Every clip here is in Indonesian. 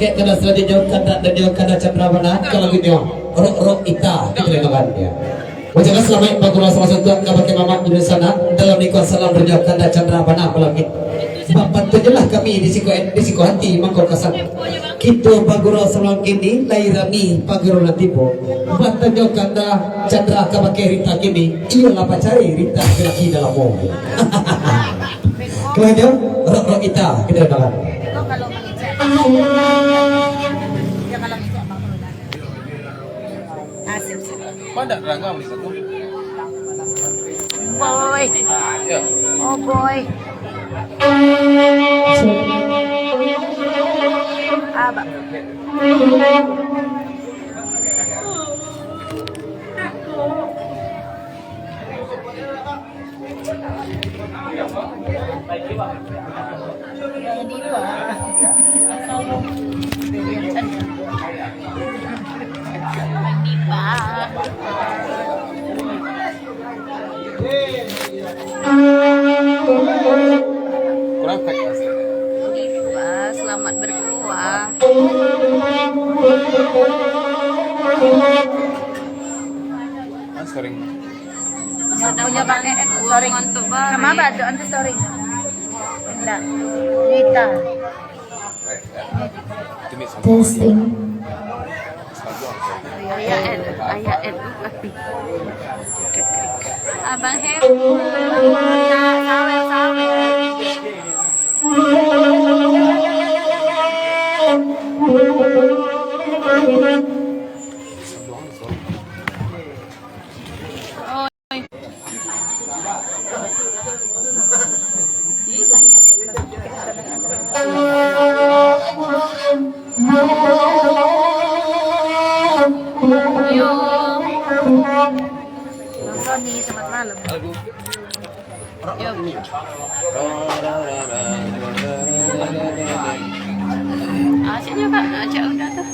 Kayak kena selanjutnya jauh kena Cendrawasih kalau gitu rok ita gitu kan ya. Wajarlah selama bagulah salah satu kabakai mama di sana dalam nikah salam berjauh kena Cendrawasih apalagi. Sebab bantulah kami di siku hati mangkau kasar. Kita baguro salam kini lairami paguro nantipo. Bantunya kanda Cendra kabakai Rita kini ialah pacari Rita lagi dalam mobil. Kemudian rok ita gitu kan. Pada ragam di situ. Boy. Ya. Oh boy. Sabak. Kurang tegas. Selamat berkuah. Sering. Punya pakai sorry untuk sama badu antu sorry. Enggak. Nita. Testing. Ayah lebih. Abang Hep. Sony selamat malam. Acik juga, Acik udah tuh.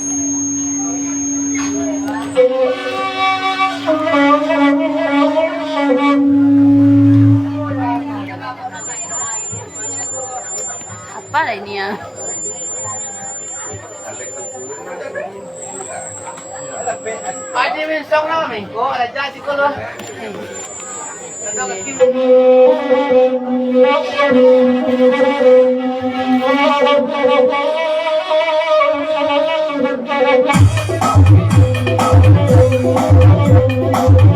Apa lah ini ya? Ada mensong namin ko, ala jadi ko lo. Thank you.